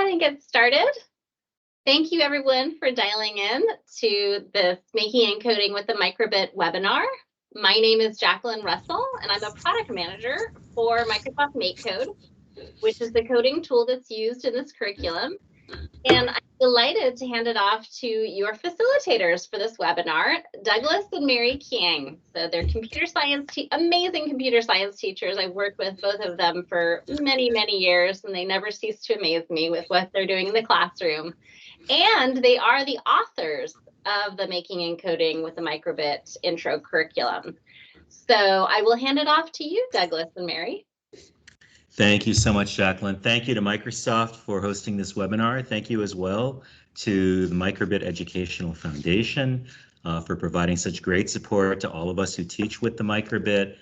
ahead and get started. Thank you everyone for dialing in to this Making and Coding with the Microbit webinar. My name is Jacqueline Russell, and I'm a product manager for Microsoft MakeCode, which is the coding tool that's used in this curriculum. And I'm delighted to hand it off to your facilitators for this webinar, Douglas and Mary Kiang. So they're amazing computer science teachers. I've worked with both of them for many, many years, and they never cease to amaze me with what they're doing in the classroom. And they are the authors of the Making and Coding with the Microbit intro curriculum. So I will hand it off to you, Douglas and Mary. Thank you so much, Jacqueline. Thank you to Microsoft for hosting this webinar. Thank you as well to the Microbit Educational Foundation for providing such great support to all of us who teach with the Microbit.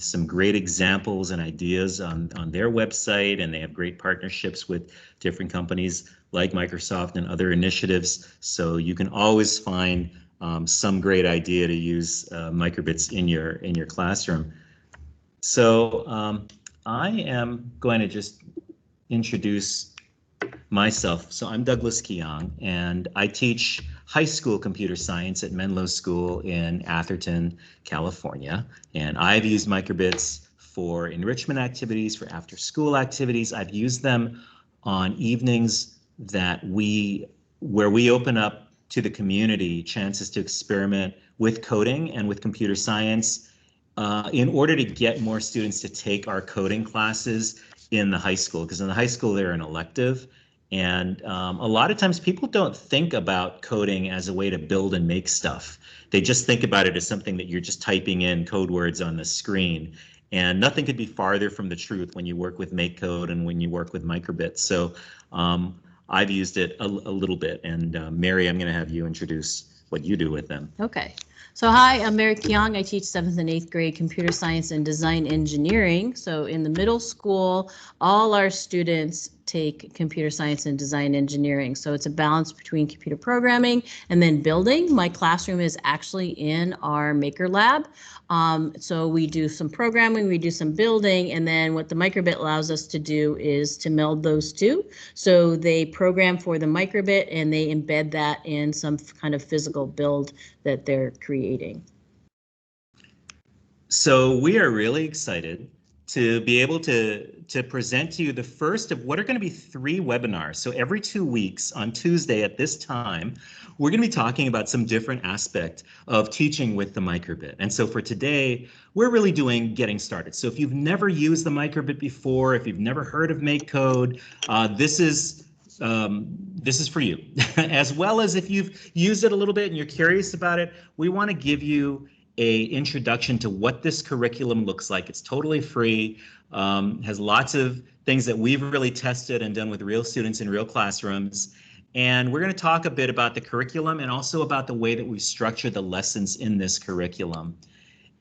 Some great examples and ideas on their website, and they have great partnerships with different companies like Microsoft and other initiatives. So you can always find some great idea to use Microbits in your classroom. So I am going to just introduce myself. So I'm Douglas Kiang, and I teach high school computer science at Menlo School in Atherton, California. And I've used Microbits for enrichment activities, for after-school activities. I've used them on evenings where we open up to the community chances to experiment with coding and with computer science in order to get more students to take our coding classes in the high school, because in the high school they're an elective. And a lot of times people don't think about coding as a way to build and make stuff. They just think about it as something that you're just typing in code words on the screen. And nothing could be farther from the truth when you work with MakeCode and when you work with Microbit. So I've used it a little bit. And Mary, I'm going to have you introduce what you do with them. Okay. So hi, I'm Mary Kiang. I teach 7th and 8th grade computer science and design engineering. So in the middle school, all our students take computer science and design engineering. So it's a balance between computer programming and then building. My classroom is actually in our Maker Lab. So we do some programming, we do some building, and then what the Microbit allows us to do is to meld those two. So they program for the Microbit and they embed that in some kind of physical build that they're creating. So we are really excited to be able to present to you the first of what are going to be 3 webinars. So every 2 weeks on Tuesday at this time, we're going to be talking about some different aspect of teaching with the Microbit. And so for today, we're really doing getting started. So if you've never used the Microbit before, if you've never heard of MakeCode, this is for you. As well as if you've used it a little bit and you're curious about it, we want to give you a introduction to what this curriculum looks like. It's totally free, has lots of things that we've really tested and done with real students in real classrooms. And we're going to talk a bit about the curriculum and also about the way that we structure the lessons in this curriculum.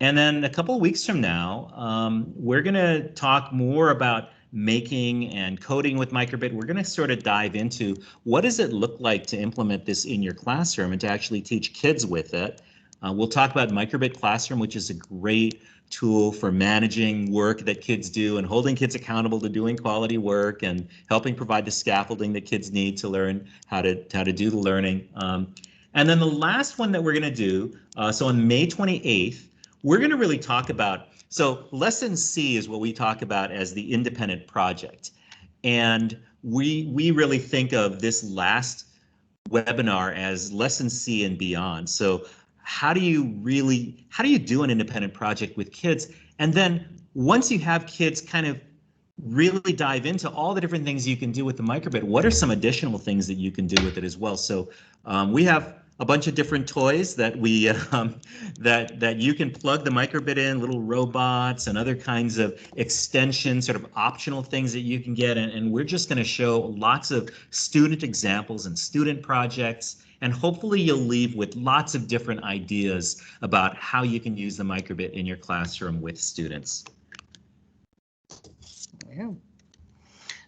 And then a couple of weeks from now, we're going to talk more about making and coding with Microbit. We're going to sort of dive into what does it look like to implement this in your classroom and to actually teach kids with it. We'll talk about Microbit Classroom, which is a great tool for managing work that kids do and holding kids accountable to doing quality work and helping provide the scaffolding that kids need to learn how to do the learning. And then the last one that we're going to do, so on May 28th, we're going to really talk about, so Lesson C is what we talk about as the independent project. And we really think of this last webinar as Lesson C and beyond. So how do you do an independent project with kids? And then once you have kids kind of really dive into all the different things you can do with the Microbit, what are some additional things that you can do with it as well? So we have a bunch of different toys that we that you can plug the Microbit in, little robots and other kinds of extensions, sort of optional things that you can get. And we're just going to show lots of student examples and student projects. And hopefully you'll leave with lots of different ideas about how you can use the Microbit in your classroom with students. Yeah.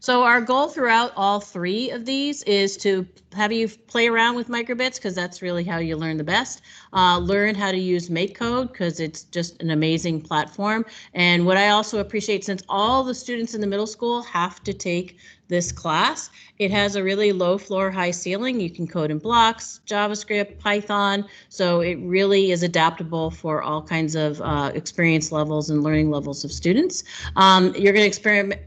So our goal throughout all three of these is to have you play around with microbits, because that's really how you learn the best. Learn how to use MakeCode, because it's just an amazing platform. And what I also appreciate, since all the students in the middle school have to take this class, it has a really low floor, high ceiling. You can code in blocks, JavaScript, Python. So it really is adaptable for all kinds of experience levels and learning levels of students. You're going to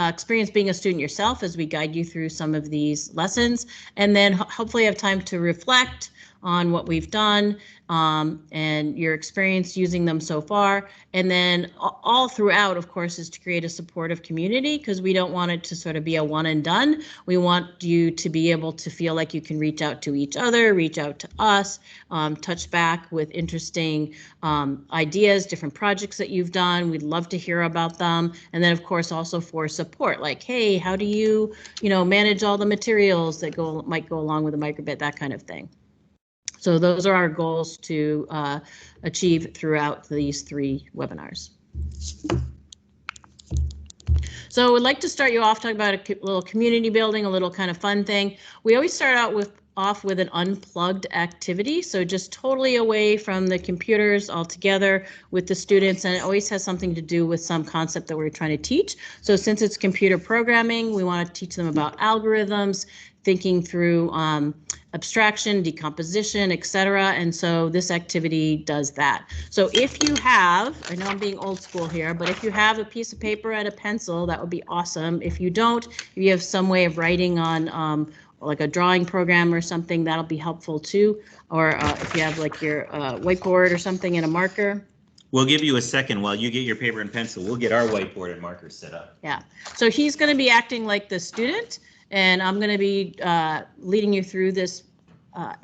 experience being a student yourself as we guide you through some of these lessons, and then hopefully have time to reflect on what we've done and your experience using them so far. And then all throughout, of course, is to create a supportive community, because we don't want it to sort of be a one and done. We want you to be able to feel like you can reach out to each other, reach out to us, touch back with interesting ideas, different projects that you've done. We'd love to hear about them. And then, of course, also for support, like, hey, how do you, manage all the materials that might go along with a microbit, that kind of thing. So those are our goals to achieve throughout these three webinars. So we'd like to start you off talking about a little community building, a little kind of fun thing. We always start out off with an unplugged activity, so just totally away from the computers altogether with the students, and it always has something to do with some concept that we're trying to teach. So since it's computer programming, we want to teach them about algorithms, thinking through abstraction, decomposition, etc. And so this activity does that. So if you have, I know I'm being old school here, but if you have a piece of paper and a pencil, that would be awesome. If you don't, if you have some way of writing on like a drawing program or something, that'll be helpful too. Or if you have like your whiteboard or something and a marker. We'll give you a second while you get your paper and pencil. We'll get our whiteboard and markers set up. Yeah, so he's going to be acting like the student, and I'm going to be leading you through this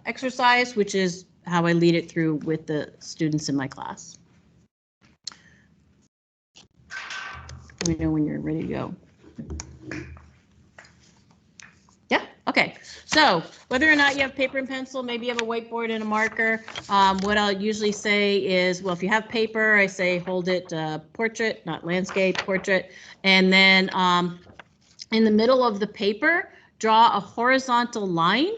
exercise, which is how I lead it through with the students in my class. Let me know when you're ready to go. Yeah, okay. So whether or not you have paper and pencil, maybe you have a whiteboard and a marker, what I'll usually say is, well, if you have paper, I say hold it portrait, not landscape, portrait. And then in the middle of the paper, draw a horizontal line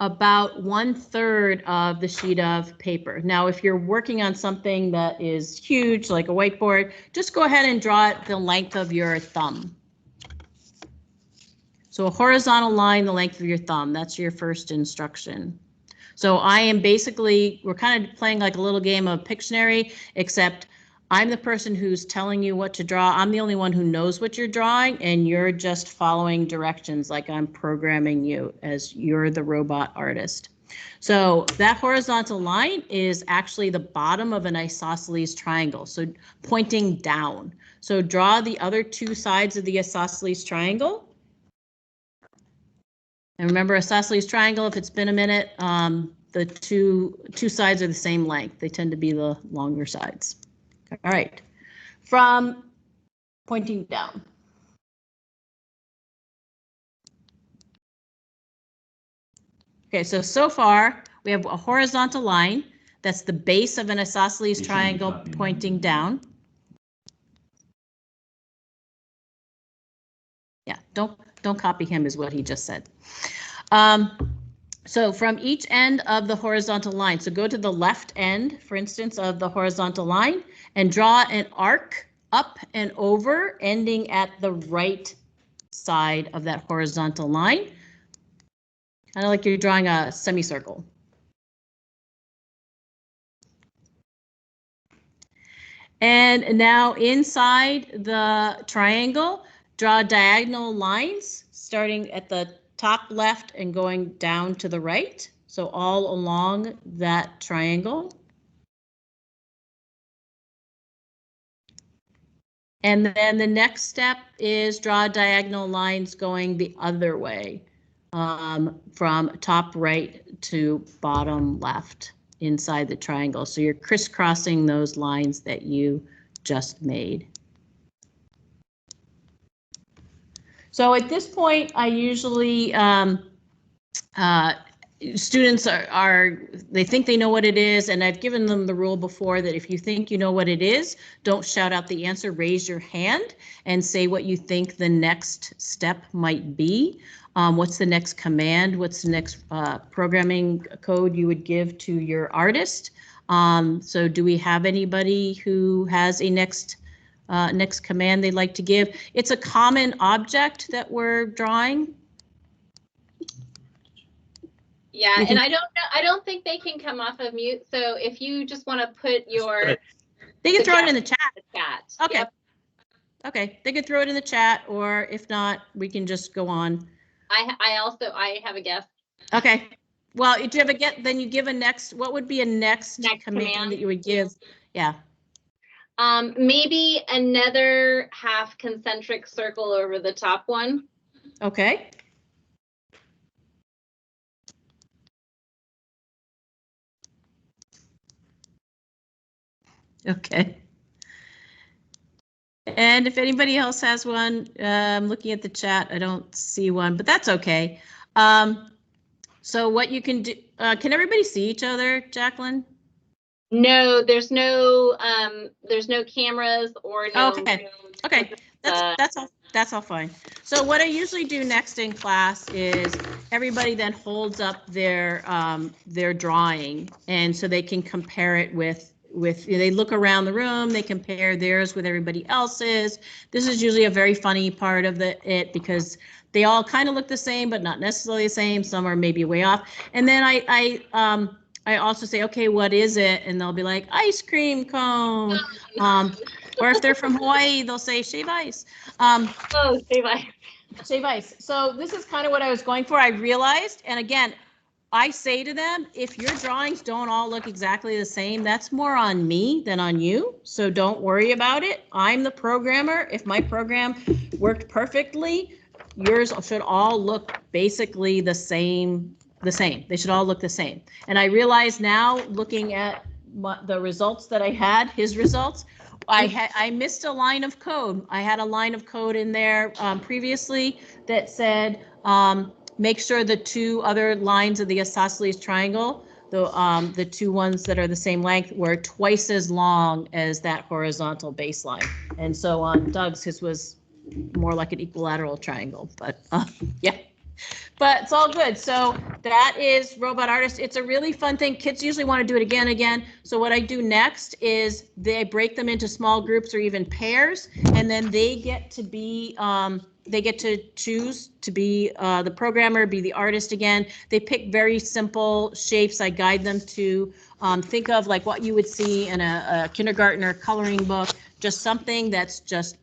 about 1/3 of the sheet of paper. Now, if you're working on something that is huge, like a whiteboard, just go ahead and draw it the length of your thumb. So a horizontal line the length of your thumb, that's your first instruction. So I am basically, we're kind of playing like a little game of Pictionary, except I'm the person who's telling you what to draw. I'm the only one who knows what you're drawing, and you're just following directions like I'm programming you as you're the robot artist. So that horizontal line is actually the bottom of an isosceles triangle, so pointing down. So draw the other two sides of the isosceles triangle. And remember, isosceles triangle, if it's been a minute, the two sides are the same length. They tend to be the longer sides. All right, from pointing down. Okay, so far we have a horizontal line. That's the base of an isosceles triangle pointing down. Yeah, don't copy him is what he just said. So from each end of the horizontal line, so go to the left end, for instance, of the horizontal line and draw an arc up and over, ending at the right side of that horizontal line. Kind of like you're drawing a semicircle. And now inside the triangle, draw diagonal lines starting at the top left and going down to the right. So all along that triangle. And then the next step is draw diagonal lines going the other way, from top right to bottom left inside the triangle. So you're crisscrossing those lines that you just made. So at this point, I usually students they think they know what it is, and I've given them the rule before that if you think you know what it is, don't shout out the answer, raise your hand and say what you think the next step might be. What's the next command? What's the next programming code you would give to your artist? So do we have anybody who has a next command they'd like to give? It's a common object that we're drawing. Yeah, and I don't think they can come off of mute. So if you just want to put your, they can throw it in the chat. Okay. Yep. Okay, they could throw it in the chat, or if not, we can just go on. I have a guess. Okay. Well, if you have a get, then you give a next. What would be a next command that you would give? Yeah. Maybe another half concentric circle over the top one. Okay. Okay. And if anybody else has one, I'm looking at the chat. I don't see one, but that's okay. So what you can do, can everybody see each other, Jacqueline? No, there's no cameras or no. Oh, okay. Okay. That's all fine. So what I usually do next in class is everybody then holds up their drawing, and so they can compare it with they look around the room, they compare theirs with everybody else's. This is usually a very funny part of it because they all kind of look the same, but not necessarily the same. Some are maybe way off. And then I also say, okay, what is it? And they'll be like, ice cream cone. Or if they're from Hawaii, they'll say shave ice. Oh, shave ice. Shave ice. So this is kind of what I was going for. I realized, and again, I say to them, if your drawings don't all look exactly the same, that's more on me than on you. So don't worry about it. I'm the programmer. If my program worked perfectly, yours should all look basically the same. They should all look the same. And I realize now, looking at the results that I had, his results, I missed a line of code. I had a line of code in there previously that said, make sure the two other lines of the isosceles triangle, the two ones that are the same length, were twice as long as that horizontal baseline. And so on Doug's, his was more like an equilateral triangle, but yeah. But it's all good. So that is Robot Artist. It's a really fun thing. Kids usually want to do it again and again. So what I do next is they break them into small groups or even pairs, and then they get to be they get to choose to be the programmer, be the artist again. They pick very simple shapes. I guide them to think of like what you would see in a kindergarten or coloring book, just something that's just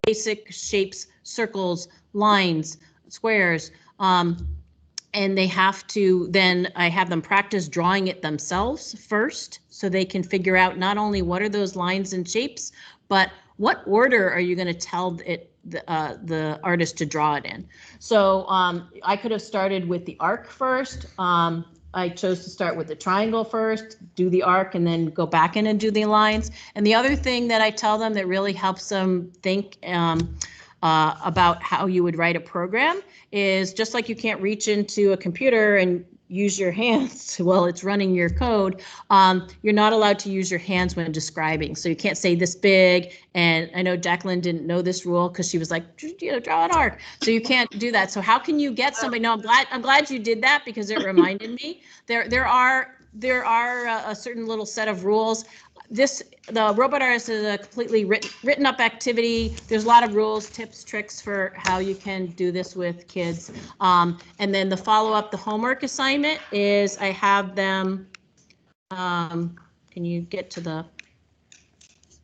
basic shapes, circles, lines, squares. And they have to, then I have them practice drawing it themselves first, so they can figure out not only what are those lines and shapes, but what order are you going to tell it the artist to draw it in. So I could have started with the arc first. I chose to start with the triangle first, do the arc, and then go back in and do the lines. And the other thing that I tell them that really helps them think about how you would write a program is, just like you can't reach into a computer and use your hands while it's running your code, you're not allowed to use your hands when describing. So you can't say this big. And I know Jacqueline didn't know this rule because she was like, draw an arc. So you can't do that. So how can you get somebody? No, I'm glad you did that, because it reminded me there are a certain little set of rules. The Robot Artist is a completely written up activity. There's a lot of rules, tips, tricks for how you can do this with kids. And then the follow-up, the homework assignment is I have them, can you get to the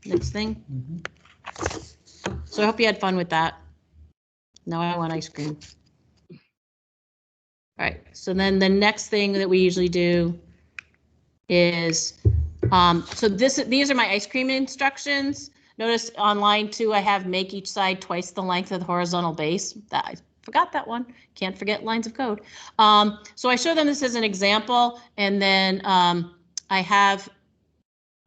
next thing? Mm-hmm. So I hope you had fun with that. Now I want ice cream. All right, so then the next thing that we usually do is, so these are my ice cream instructions. Notice on line 2, I have make each side twice the length of the horizontal base. I forgot that one. Can't forget lines of code. So I show them this as an example, and then I have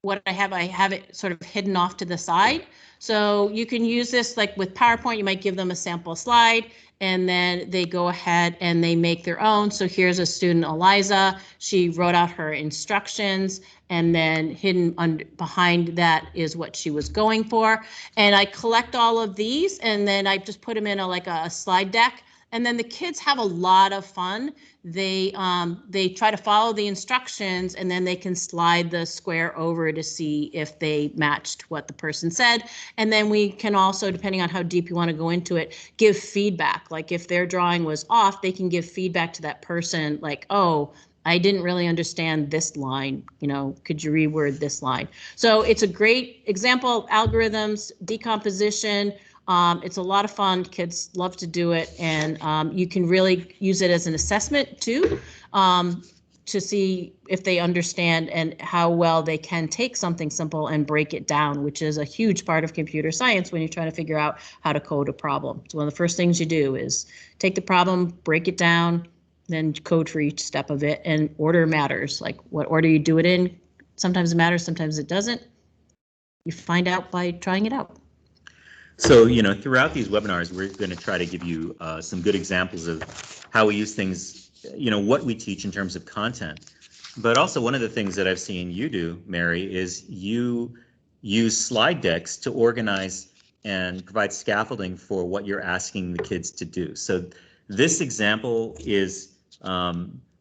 what I have it sort of hidden off to the side. So you can use this like with PowerPoint, you might give them a sample slide and then they go ahead and they make their own. So here's a student, Eliza, she wrote out her instructions and then hidden behind that is what she was going for. And I collect all of these and then I just put them in like a slide deck. And then the kids have a lot of fun. They try to follow the instructions and then they can slide the square over to see if they matched what the person said. And then we can also, depending on how deep you want to go into it, give feedback. Like if their drawing was off, they can give feedback to that person like, oh, I didn't really understand this line, you know, could you reword this line? So it's a great example, algorithms, decomposition. It's a lot of fun. Kids love to do it. And you can really use it as an assessment too, to see if they understand and how well they can take something simple and break it down, which is a huge part of computer science when you're trying to figure out how to code a problem. So one of the first things you do is take the problem, break it down, then code for each step of it. And order matters, like what order you do it in. Sometimes it matters, sometimes it doesn't. You find out by trying it out. So, you know, throughout these webinars, we're going to try to give you some good examples of how we use things, you know, what we teach in terms of content. But also one of the things that I've seen you do, Mary, is you use slide decks to organize and provide scaffolding for what you're asking the kids to do. So this example is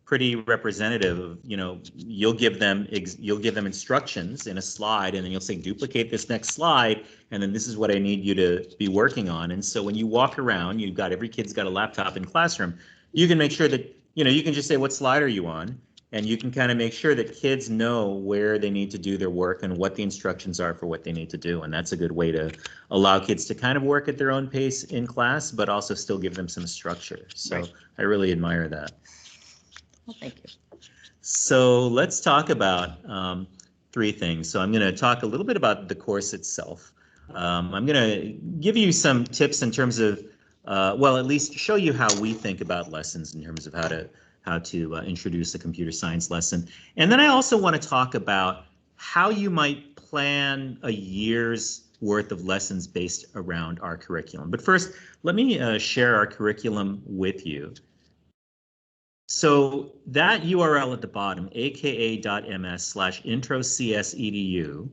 pretty representative of, you know, you'll give them instructions in a slide and then you'll say duplicate this next slide and then this is what I need you to be working on. And so when you walk around, you've got every kid's got a laptop in classroom, you can make sure that, you know, you can just say what slide are you on, and you can kind of make sure that kids know where they need to do their work and what the instructions are for what they need to do. And that's a good way to allow kids to kind of work at their own pace in class, but also still give them some structure. So right. I really admire that. Well, thank you. So let's talk about three things. So I'm going to talk a little bit about the course itself. I'm going to give you some tips in terms of, well, at least show you how we think about lessons in terms of how to introduce a computer science lesson. And then I also want to talk about how you might plan a year's worth of lessons based around our curriculum. But first, let me share our curriculum with you. So that URL at the bottom, aka.ms/introCSEDU,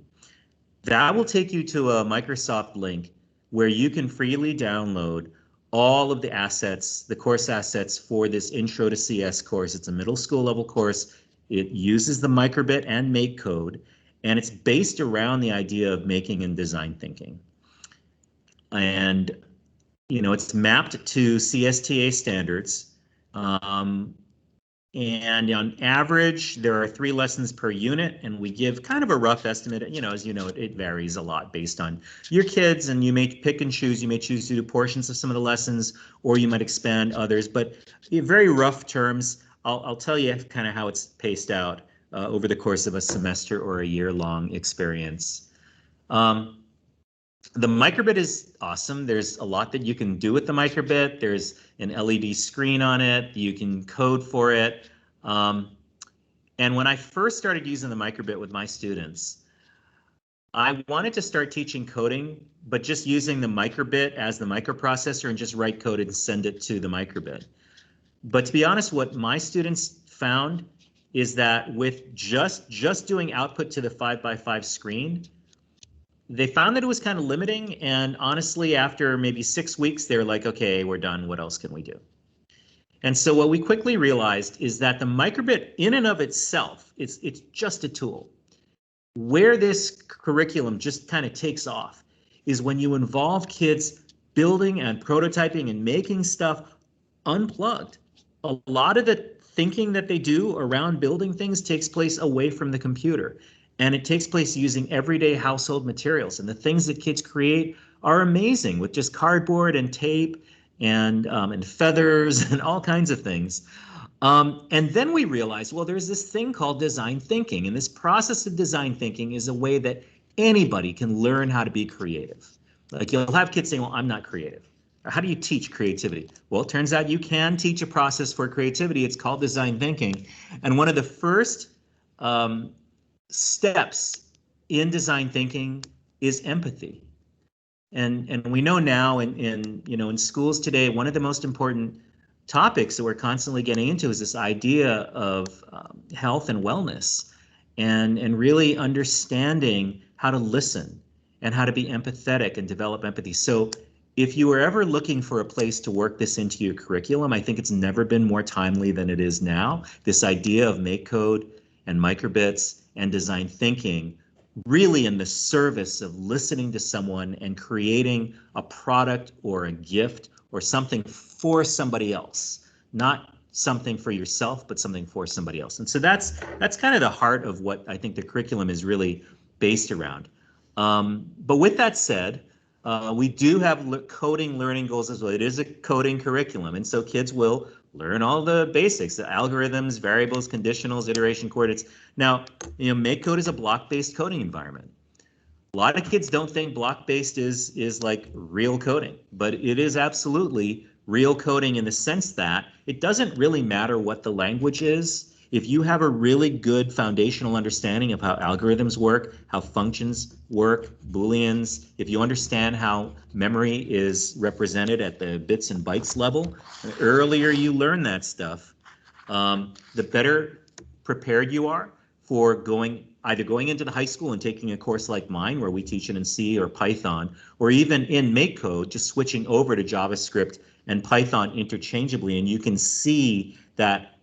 that will take you to a Microsoft link where you can freely download all of the assets, the course assets for this Intro to CS course. It's a middle school level course. It uses the microbit and MakeCode, and it's based around the idea of making and design thinking. And, you know, it's mapped to CSTA standards. And on average, there are 3 lessons per unit, and we give kind of a rough estimate. You know, as you know, it varies a lot based on your kids, and you may pick and choose. You may choose to do portions of some of the lessons, or you might expand others. But in very rough terms, I'll tell you kind of how it's paced out over the course of a semester or a year-long experience. The microbit is awesome. There's a lot that you can do with the microbit. There's an LED screen on it. You can code for it. And when I first started using the microbit with my students, I wanted to start teaching coding, but just using the microbit as the microprocessor and just write code and send it to the microbit. But to be honest, what my students found is that with just doing output to the 5x5 screen, they found that it was kind of limiting, and honestly, after maybe 6 weeks, they're like, okay, we're done. What else can we do? And so what we quickly realized is that the microbit in and of itself, it's just a tool. Where this curriculum just kind of takes off is when you involve kids building and prototyping and making stuff unplugged. A lot of the thinking that they do around building things takes place away from the computer. And it takes place using everyday household materials. And the things that kids create are amazing with just cardboard and tape and feathers and all kinds of things. And then we realized, well, there's this thing called design thinking. And this process of design thinking is a way that anybody can learn how to be creative. Like you'll have kids saying, well, I'm not creative. How do you teach creativity? Well, it turns out you can teach a process for creativity. It's called design thinking. And one of the first steps in design thinking is empathy. And we know now in schools today, one of the most important topics that we're constantly getting into is this idea of health and wellness, and really understanding how to listen and how to be empathetic and develop empathy. So if you were ever looking for a place to work this into your curriculum, I think it's never been more timely than it is now. This idea of MakeCode and microbits and design thinking really in the service of listening to someone and creating a product or a gift or something for somebody else, not something for yourself, but something for somebody else. And so that's kind of the heart of what I think the curriculum is really based around. But with that said, we do have coding learning goals as well. It is a coding curriculum, and so kids will learn all the basics, the algorithms, variables, conditionals, iteration coordinates. Now, MakeCode is a block-based coding environment. A lot of kids don't think block-based is like real coding, but it is absolutely real coding in the sense that it doesn't really matter what the language is. If you have a really good foundational understanding of how algorithms work, how functions work, Booleans, if you understand how memory is represented at the bits and bytes level, the earlier you learn that stuff, the better prepared you are for either going into the high school and taking a course like mine where we teach it in C or Python, or even in MakeCode, just switching over to JavaScript and Python interchangeably, and you can see that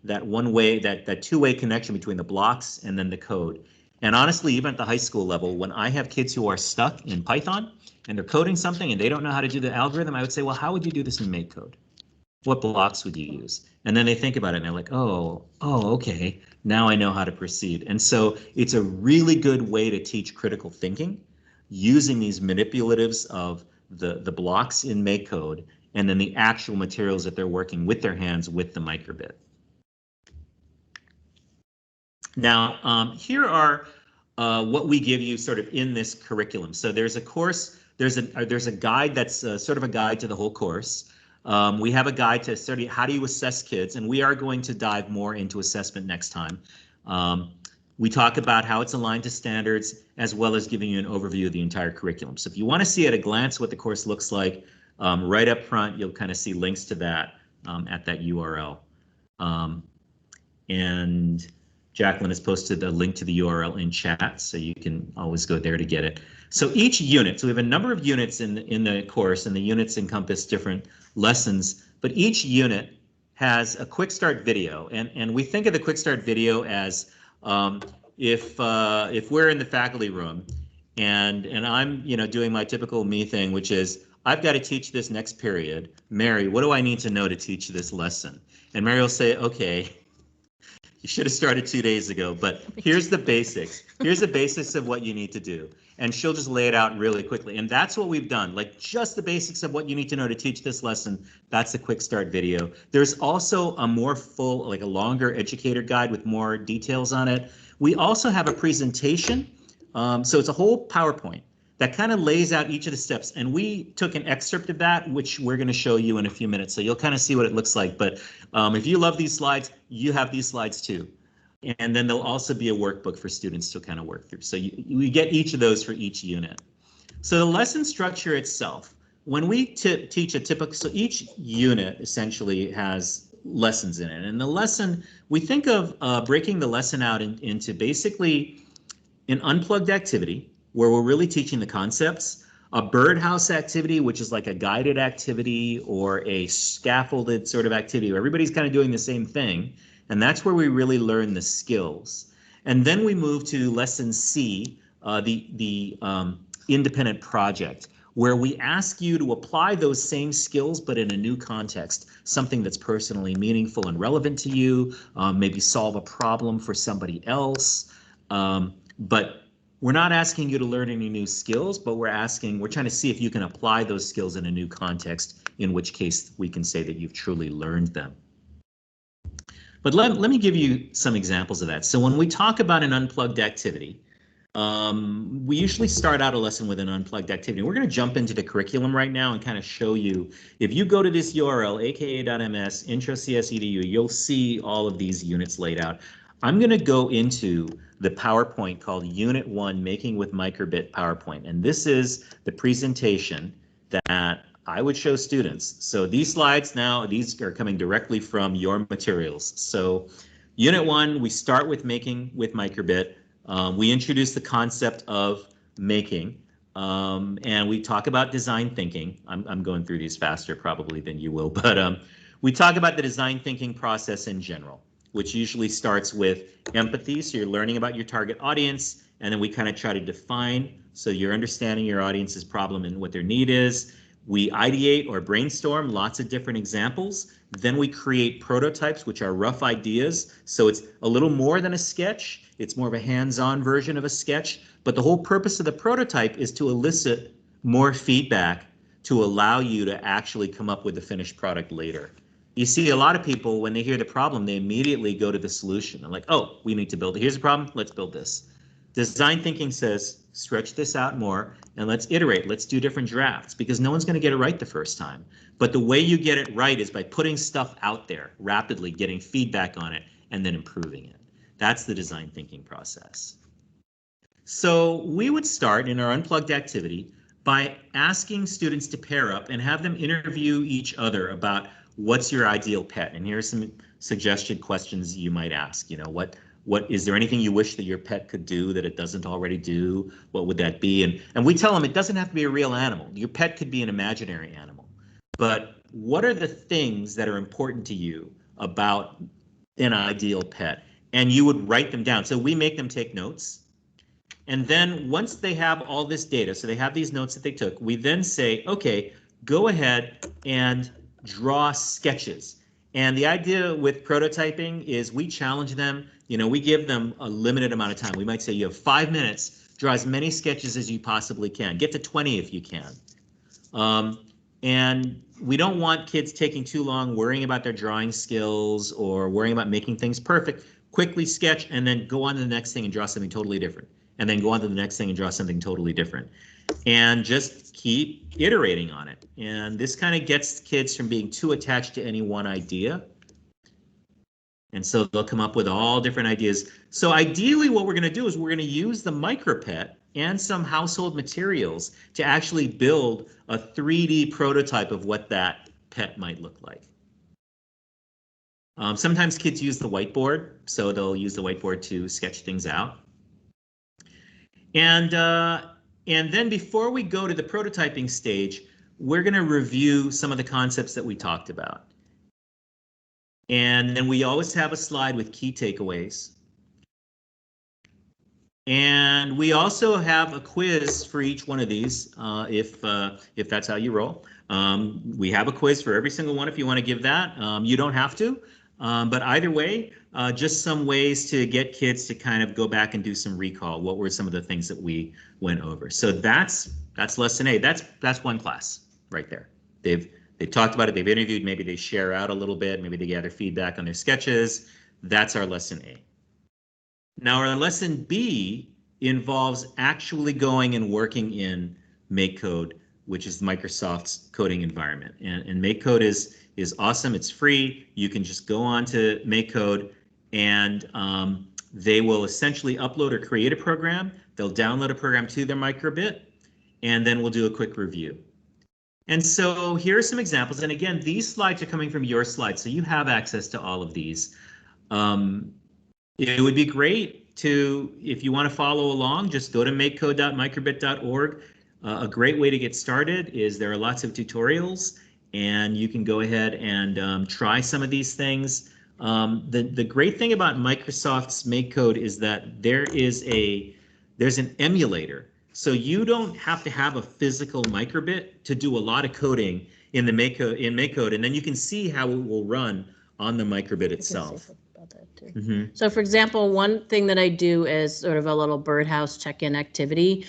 two-way connection between the blocks and then the code. And honestly, even at the high school level, when I have kids who are stuck in Python and they're coding something and they don't know how to do the algorithm, I would say, well, how would you do this in MakeCode? What blocks would you use? And then they think about it and they're like, oh, okay, now I know how to proceed. And so it's a really good way to teach critical thinking using these manipulatives of the blocks in MakeCode and then the actual materials that they're working with their hands with the microbit. Now, here are what we give you sort of in this curriculum. So there's a course, there's a guide that's sort of a guide to the whole course. We have a guide to sort of how do you assess kids, and we are going to dive more into assessment next time. We talk about how it's aligned to standards, as well as giving you an overview of the entire curriculum. So if you want to see at a glance what the course looks like, right up front, you'll kind of see links to that at that URL. And Jacqueline has posted a link to the URL in chat, so you can always go there to get it. So each unit, so we have a number of units in the course, and the units encompass different lessons, but each unit has a quick start video, and we think of the quick start video as if we're in the faculty room and I'm doing my typical me thing, which is I've got to teach this next period. Mary, what do I need to know to teach this lesson? And Mary will say, okay, you should have started 2 days ago, but here's the basics. Here's the basics of what you need to do. And she'll just lay it out really quickly. And that's what we've done, like just the basics of what you need to know to teach this lesson. That's the quick start video. There's also a more full, like a longer educator guide with more details on it. We also have a presentation. So it's a whole PowerPoint that kind of lays out each of the steps. And we took an excerpt of that, which we're going to show you in a few minutes. So you'll kind of see what it looks like. But if you love these slides, you have these slides too. And then there'll also be a workbook for students to kind of work through. So you get each of those for each unit. So the lesson structure itself, when we teach a typical, so each unit essentially has lessons in it. And the lesson, we think of breaking the lesson out into basically an unplugged activity where we're really teaching the concepts, a birdhouse activity, which is like a guided activity or a scaffolded sort of activity where everybody's kind of doing the same thing. And that's where we really learn the skills. And then we move to lesson C, the independent project, where we ask you to apply those same skills, but in a new context, something that's personally meaningful and relevant to you, maybe solve a problem for somebody else. But we're not asking you to learn any new skills, but we're trying to see if you can apply those skills in a new context, in which case we can say that you've truly learned them. But let me give you some examples of that. So when we talk about an unplugged activity, we usually start out a lesson with an unplugged activity. We're going to jump into the curriculum right now and kind of show you, if you go to this URL, aka.ms, intro CS edu, you'll see all of these units laid out. I'm going to go into the PowerPoint called Unit 1, Making with Microbit PowerPoint. And this is the presentation that I would show students. So these slides now, these are coming directly from your materials. So Unit 1, we start with making with microbit. We introduce the concept of making, and we talk about design thinking. I'm going through these faster probably than you will, but we talk about the design thinking process in general, which usually starts with empathy. So you're learning about your target audience, and then we kind of try to define, so you're understanding your audience's problem and what their need is. We ideate or brainstorm lots of different examples. Then we create prototypes, which are rough ideas. So it's a little more than a sketch. It's more of a hands-on version of a sketch. But the whole purpose of the prototype is to elicit more feedback to allow you to actually come up with the finished product later. You see, a lot of people, when they hear the problem, they immediately go to the solution. They're like, oh, we need to build it. Here's a problem. Let's build this. Design thinking says, stretch this out more and let's iterate. Let's do different drafts, because no one's going to get it right the first time. But the way you get it right is by putting stuff out there rapidly, getting feedback on it, and then improving it. That's the design thinking process. So we would start in our unplugged activity by asking students to pair up and have them interview each other about what's your ideal pet. And here are some suggested questions you might ask. You know, what is there anything you wish that your pet could do that it doesn't already do? What would that be? And we tell them it doesn't have to be a real animal. Your pet could be an imaginary animal. But what are the things that are important to you about an ideal pet? And you would write them down. So we make them take notes. And then once they have all this data, so they have these notes that they took, we then say, okay, go ahead and draw sketches. And the idea with prototyping is we challenge them. You know, we give them a limited amount of time. We might say you have 5 minutes, draw as many sketches as you possibly can. Get to 20 if you can. And we don't want kids taking too long worrying about their drawing skills or worrying about making things perfect. Quickly sketch and then go on to the next thing and draw something totally different. And then go on to the next thing and draw something totally different. And just keep iterating on it. And this kind of gets kids from being too attached to any one idea. And so they'll come up with all different ideas. So ideally what we're going to do is we're going to use the micropet and some household materials to actually build a 3D prototype of what that pet might look like. Sometimes kids use the whiteboard, so they'll use the whiteboard to sketch things out. And then before we go to the prototyping stage, we're going to review some of the concepts that we talked about. And then we always have a slide with key takeaways. And we also have a quiz for each one of these, if that's how you roll. We have a quiz for every single one if you want to give that. You don't have to, but either way, just some ways to get kids to kind of go back and do some recall. What were some of the things that we went over? So that's lesson A. That's one class right there. They've talked about it, they've interviewed, maybe they share out a little bit, maybe they gather feedback on their sketches. That's our lesson A. Now our lesson B involves actually going and working in MakeCode, which is Microsoft's coding environment. And MakeCode is awesome, it's free. You can just go on to MakeCode and they will essentially upload or create a program. They'll download a program to their microbit, and then we'll do a quick review. And so here are some examples. And again, these slides are coming from your slides, so you have access to all of these. It would be great to, if you want to follow along, just go to makecode.microbit.org. A great way to get started is there are lots of tutorials, and you can go ahead and try some of these things. The great thing about Microsoft's MakeCode is that there's an emulator. So you don't have to have a physical microbit to do a lot of coding in MakeCode, and then you can see how it will run on the microbit itself. So for example, one thing that I do is sort of a little birdhouse check-in activity.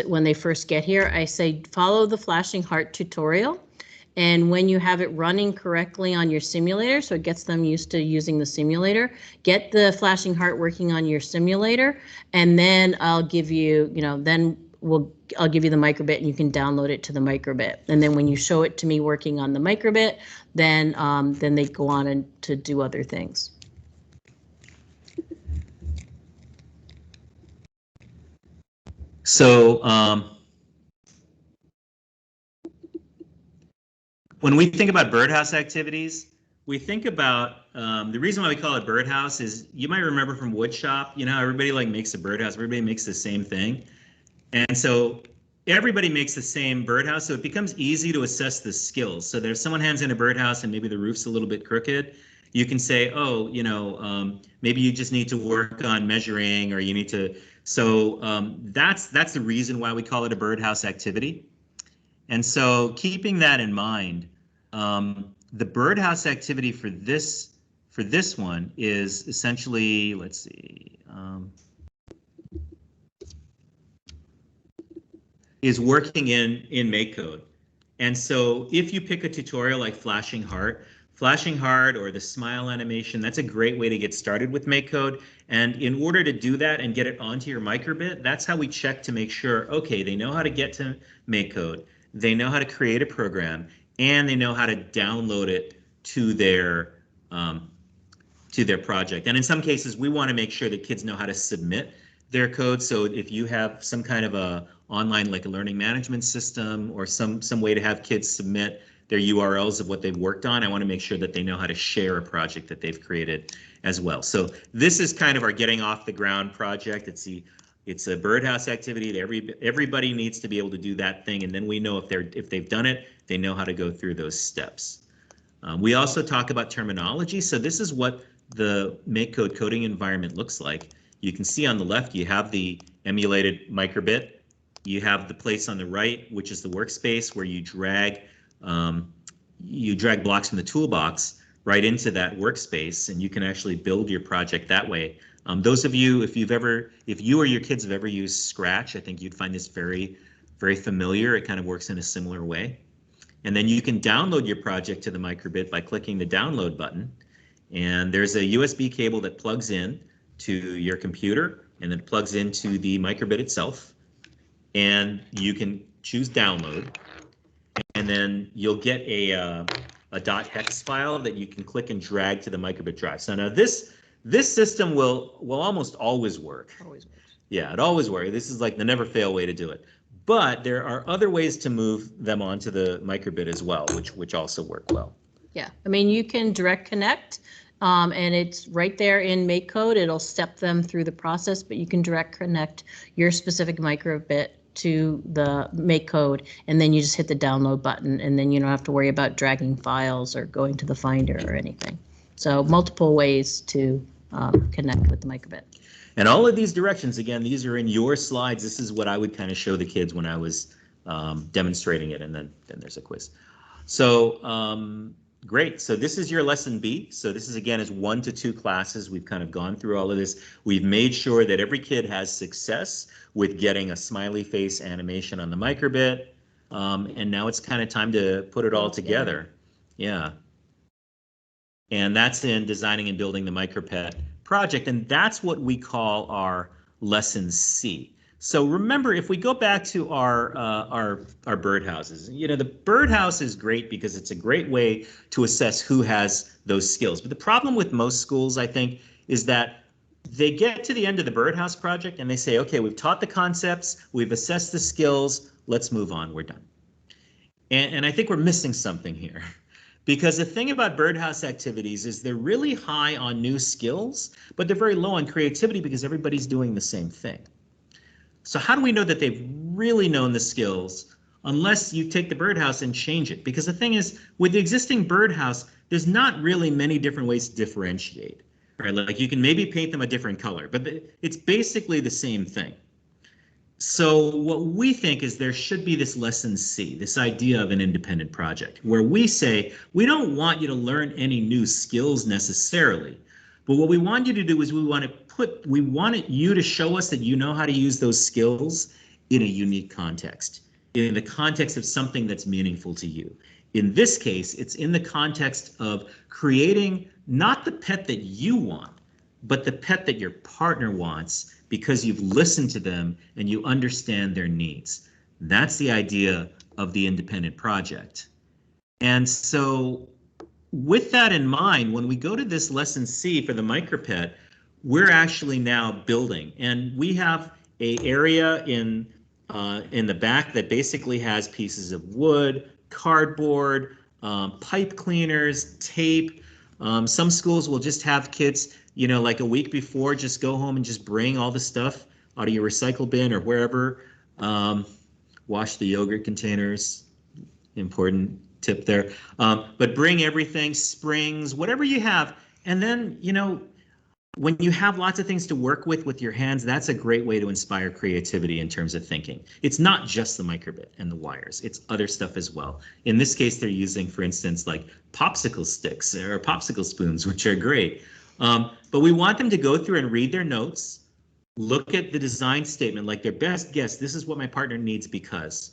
When they first get here, I say follow the flashing heart tutorial. And when you have it running correctly on your simulator, so it gets them used to using the simulator, get the flashing heart working on your simulator, and then I'll give you, I'll give you the microbit and you can download it to the microbit. And then when you show it to me working on the microbit, then they go on to do other things. So when we think about birdhouse activities, we think about the reason why we call it birdhouse is you might remember from woodshop, you know, everybody like makes a birdhouse, everybody makes the same thing. And so everybody makes the same birdhouse, so it becomes easy to assess the skills. So there's someone hands in a birdhouse and maybe the roof's a little bit crooked. You can say, oh, you know, maybe you just need to work on measuring, or you need to. So that's the reason why we call it a birdhouse activity. And so keeping that in mind, the birdhouse activity for this one is essentially, let's see. Is working in MakeCode. And so if you pick a tutorial like Flashing Heart or the smile animation, that's a great way to get started with MakeCode. And in order to do that and get it onto your microbit, that's how we check to make sure, okay, they know how to get to MakeCode, they know how to create a program, and they know how to download it to their project. And in some cases, we want to make sure that kids know how to submit their code. So if you have some kind of a online, like a learning management system, or some way to have kids submit their URLs of what they've worked on, I want to make sure that they know how to share a project that they've created as well. So this is kind of our getting off the ground project. It's a birdhouse activity that everybody needs to be able to do that thing, and then we know if they've done it, they know how to go through those steps. We also talk about terminology. So this is what the MakeCode coding environment looks like. You can see on the left, you have the emulated microbit. You have the place on the right, which is the workspace, where you drag blocks from the toolbox right into that workspace, and you can actually build your project that way. Those of you, if you or your kids have ever used Scratch, I think you'd find this very, very familiar. It kind of works in a similar way. And then you can download your project to the microbit by clicking the download button. And there's a USB cable that plugs in to your computer, and then plugs into the microbit itself. And you can choose download, and then you'll get a .hex file that you can click and drag to the microbit drive. So now this system will almost always work. Always works. Yeah, it always works. This is like the never fail way to do it. But there are other ways to move them onto the microbit as well, which also work well. Yeah, I mean, you can direct connect, and it's right there in MakeCode. It'll step them through the process, but you can direct connect your specific microbit to the MakeCode, and then you just hit the download button, and then you don't have to worry about dragging files or going to the Finder or anything. So multiple ways to connect with the microbit. And all of these directions, again, these are in your slides. This is what I would kind of show the kids when I was demonstrating it, and then there's a quiz. So great. So this is your lesson B. So this is, again, is 1 to 2 classes. We've kind of gone through all of this. We've made sure that every kid has success with getting a smiley face animation on the microbit. And now it's kind of time to put it all together. Yeah. And that's in designing and building the micropet project. And that's what we call our lesson C. So remember, if we go back to our birdhouses, you know, the birdhouse is great because it's a great way to assess who has those skills. But the problem with most schools, I think, is that they get to the end of the birdhouse project and they say, okay, we've taught the concepts, we've assessed the skills, let's move on, we're done. And I think we're missing something here. Because the thing about birdhouse activities is they're really high on new skills, but they're very low on creativity because everybody's doing the same thing. So how do we know that they've really known the skills unless you take the birdhouse and change it? Because the thing is, with the existing birdhouse, there's not really many different ways to differentiate, right? Like you can maybe paint them a different color, but it's basically the same thing. So what we think is there should be this lesson C, this idea of an independent project, where we say, we don't want you to learn any new skills necessarily, but what we want you to do is we want you to show us that you know how to use those skills in a unique context, in the context of something that's meaningful to you. In this case, it's in the context of creating not the pet that you want, but the pet that your partner wants, because you've listened to them and you understand their needs. That's the idea of the independent project. And so with that in mind, when we go to this lesson C for the micropet, we're actually now building. And we have an area in in the back that basically has pieces of wood, cardboard, pipe cleaners, tape. Some schools will just have kids, you know, like a week before, just go home and just bring all the stuff out of your recycle bin or wherever. Wash the yogurt containers, important tip there. But bring everything, springs, whatever you have. And then, you know, when you have lots of things to work with your hands, that's a great way to inspire creativity in terms of thinking. It's not just the microbit and the wires, it's other stuff as well. In this case, they're using, for instance, like popsicle sticks or popsicle spoons, which are great. But we want them to go through and read their notes, look at the design statement, like their best guess, this is what my partner needs because.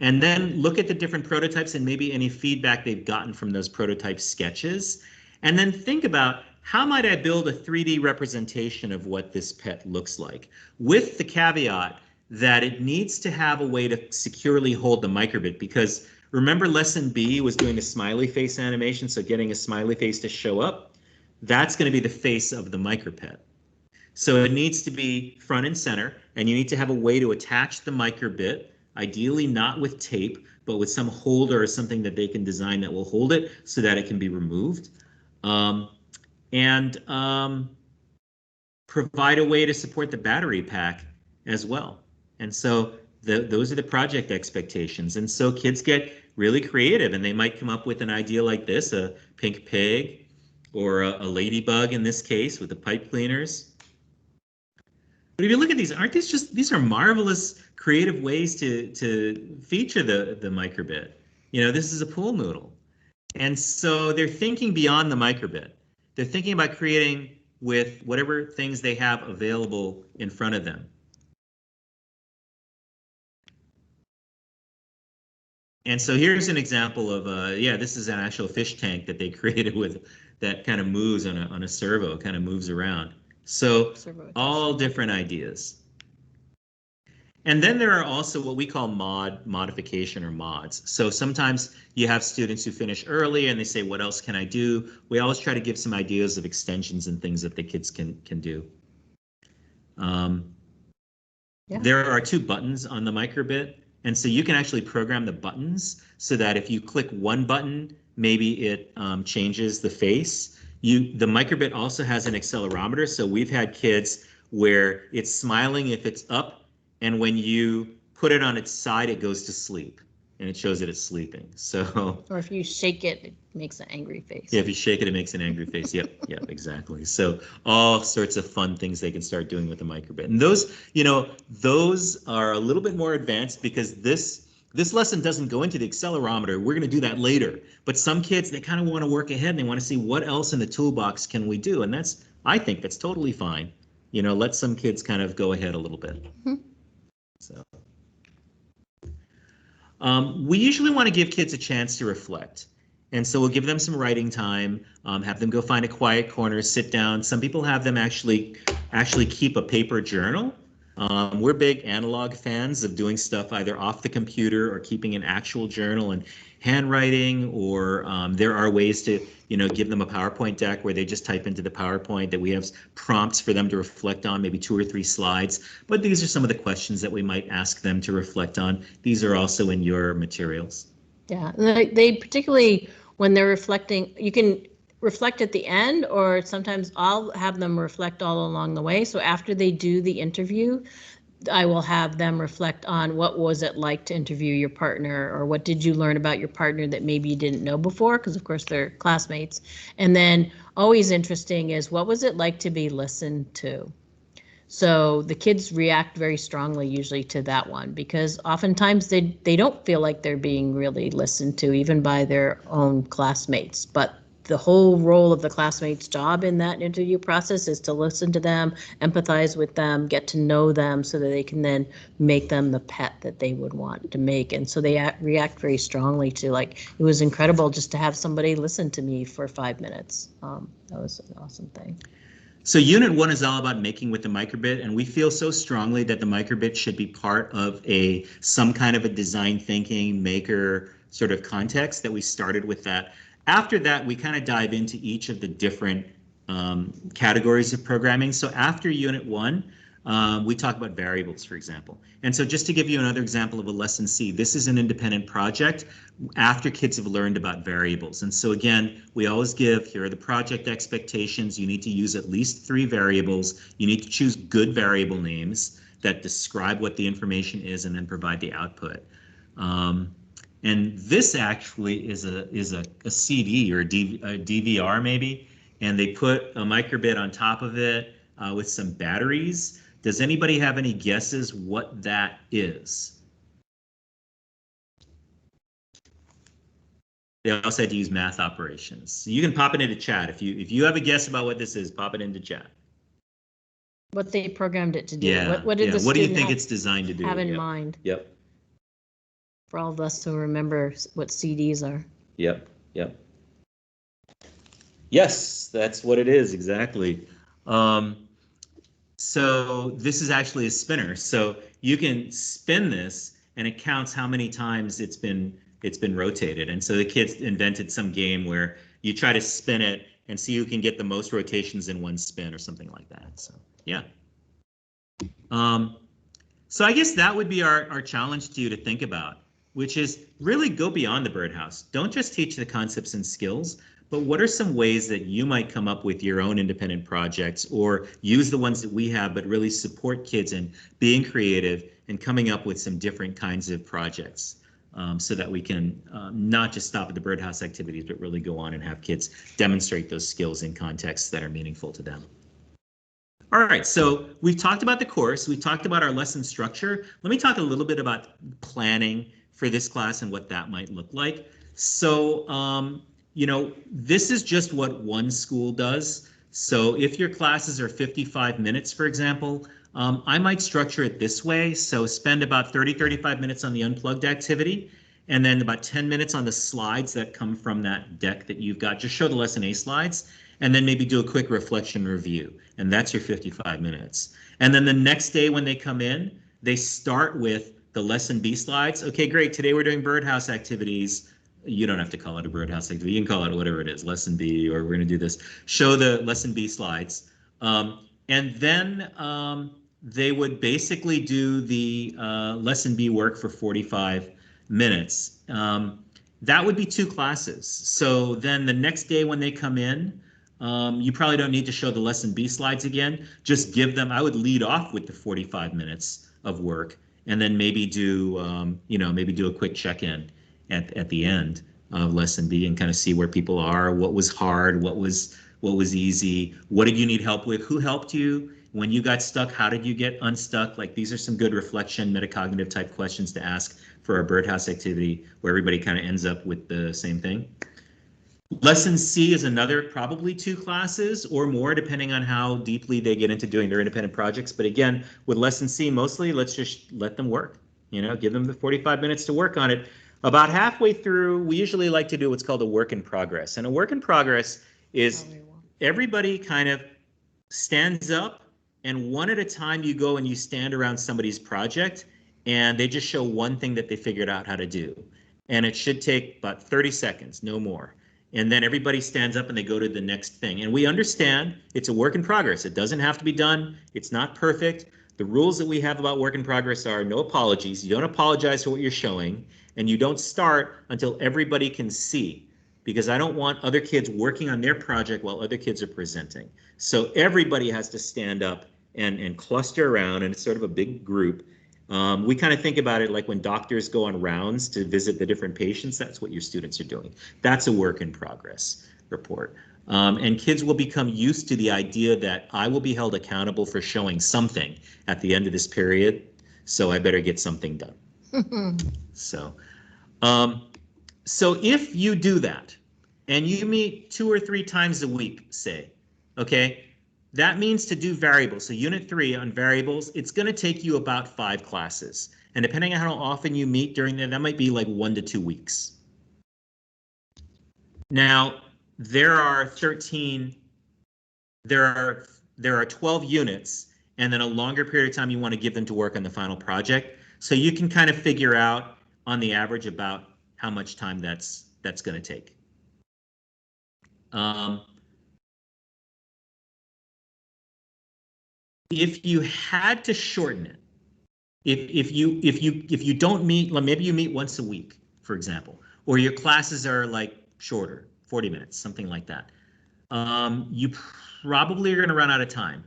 And then look at the different prototypes and maybe any feedback they've gotten from those prototype sketches. And then think about, how might I build a 3D representation of what this pet looks like? With the caveat that it needs to have a way to securely hold the microbit, because remember lesson B was doing the smiley face animation, so getting a smiley face to show up, that's going to be the face of the micropet. So it needs to be front and center, and you need to have a way to attach the microbit, ideally not with tape, but with some holder or something that they can design that will hold it so that it can be removed. And provide a way to support the battery pack as well. And so those are the project expectations. And so kids get really creative, and they might come up with an idea like this, a pink pig or a ladybug in this case with the pipe cleaners. But if you look at these, aren't these are marvelous creative ways to feature the microbit. You know, this is a pool noodle. And so they're thinking beyond the microbit. They're thinking about creating with whatever things they have available in front of them. And so here's an example of, yeah, this is an actual fish tank that they created with that kind of moves on a servo, kind of moves around. So all different ideas. And then there are also what we call modification or mods. So sometimes you have students who finish early and they say, what else can I do? We always try to give some ideas of extensions and things that the kids can do. Yeah. There are 2 buttons on the microbit. And so you can actually program the buttons so that if you click one button, maybe it changes the face. The microbit also has an accelerometer. So we've had kids where it's smiling if it's up, and when you put it on its side, it goes to sleep, and it shows that it's sleeping. So, or if you shake it, it makes an angry face. Yeah, if you shake it, it makes an angry face. Yep, exactly. So all sorts of fun things they can start doing with the microbit. And those, you know, those are a little bit more advanced because this lesson doesn't go into the accelerometer. We're going to do that later. But some kids, they kind of want to work ahead and they want to see what else in the toolbox can we do. And I think that's totally fine. You know, let some kids kind of go ahead a little bit. Mm-hmm. So we usually want to give kids a chance to reflect. And so we'll give them some writing time, have them go find a quiet corner, sit down. Some people have them actually keep a paper journal. We're big analog fans of doing stuff either off the computer or keeping an actual journal and handwriting, or there are ways to, you know, give them a PowerPoint deck where they just type into the PowerPoint that we have prompts for them to reflect on, maybe 2 or 3 slides. But these are some of the questions that we might ask them to reflect on. These are also in your materials. Yeah, they particularly when they're reflecting, you can reflect at the end, or sometimes I'll have them reflect all along the way. So after they do the interview, I will have them reflect on what was it like to interview your partner, or what did you learn about your partner that maybe you didn't know before, because of course they're classmates. And then always interesting is, what was it like to be listened to? So the kids react very strongly usually to that one, because oftentimes they don't feel like they're being really listened to, even by their own classmates. But the whole role of the classmates' job in that interview process is to listen to them, empathize with them, get to know them, so that they can then make them the pet that they would want to make. And so they react very strongly to, like, it was incredible just to have somebody listen to me for 5 minutes. That was an awesome thing. So Unit 1 is all about making with the microbit, and we feel so strongly that the microbit should be part of some kind of a design thinking maker sort of context, that we started with that. After that, we kind of dive into each of the different categories of programming. So after Unit 1, We talk about variables, for example. And so just to give you another example of a lesson C, this is an independent project after kids have learned about variables. And so again, we always give, here are the project expectations. You need to use at least 3 variables. You need to choose good variable names that describe what the information is and then provide the output. And this actually is a CD or a DVR maybe, and they put a microbit on top of it with some batteries. Does anybody have any guesses what that is? They also had to use math operations. So you can pop it into chat. If you have a guess about what this is, pop it into chat. What they programmed it to do. Yeah. What did the What do you student think it's designed to do? have in Yep. mind? Yep. For all of us to remember what CDs are. Yep. Yep. Yes, that's what it is exactly. So this is actually a spinner. So you can spin this and it counts how many times it's been rotated. And so the kids invented some game where you try to spin it and see who can get the most rotations in one spin or something like that. So yeah. So I guess that would be our challenge to you to think about, which is really go beyond the birdhouse. Don't just teach the concepts and skills, but what are some ways that you might come up with your own independent projects or use the ones that we have, but really support kids in being creative and coming up with some different kinds of projects so that we can not just stop at the birdhouse activities, but really go on and have kids demonstrate those skills in contexts that are meaningful to them. All right, so we've talked about the course, we talked about our lesson structure. Let me talk a little bit about planning for this class and what that might look like. So, you know, this is just what one school does. So if your classes are 55 minutes, for example, I might structure it this way. So spend about 35 minutes on the unplugged activity, and then about 10 minutes on the slides that come from that deck that you've got. Just show the lesson A slides, and then maybe do a quick reflection review. And that's your 55 minutes. And then the next day when they come in, they start with the lesson B slides. Okay, great. Today we're doing birdhouse activities. You don't have to call it a birdhouse activity. You can call it whatever it is, lesson B, or we're going to do this. Show the lesson B slides. And then they would basically do the lesson B work for 45 minutes. That would be 2 classes. So then the next day when they come in, you probably don't need to show the lesson B slides again. Just give them, I would lead off with the 45 minutes of work and then maybe do, you know, maybe do a quick check-in at the end of lesson B and kind of see where people are, what was hard, what was easy, what did you need help with, who helped you, when you got stuck, how did you get unstuck? Like these are some good reflection, metacognitive type questions to ask for our birdhouse activity where everybody kind of ends up with the same thing. Lesson C is another probably 2 classes or more, depending on how deeply they get into doing their independent projects. But again, with lesson C, mostly let's just let them work, you know, give them the 45 minutes to work on it. About halfway through, we usually like to do what's called a work in progress. And a work in progress is everybody kind of stands up and one at a time you go and you stand around somebody's project and they just show one thing that they figured out how to do. And it should take about 30 seconds, no more. And then everybody stands up and they go to the next thing. And we understand it's a work in progress. It doesn't have to be done. It's not perfect. The rules that we have about work in progress are no apologies. You don't apologize for what you're showing, and you don't start until everybody can see, because I don't want other kids working on their project while other kids are presenting. So everybody has to stand up and cluster around, and it's sort of a big group. We kind of think about it like when doctors go on rounds to visit the different patients. That's what your students are doing. That's a work in progress report. And kids will become used to the idea that I will be held accountable for showing something at the end of this period, so I better get something done. So if you do that and you meet 2 or 3 times a week, say, okay, that means to do variables. So unit 3 on variables, it's going to take you about 5 classes. And depending on how often you meet during that might be like 1 to 2 weeks. Now, there are 12 units, and then a longer period of time you want to give them to work on the final project. So you can kind of figure out on the average about how much time that's going to take. if you had to shorten it, if you don't meet, maybe you meet once a week, for example, or your classes are like shorter, 40 minutes, something like that, you probably are going to run out of time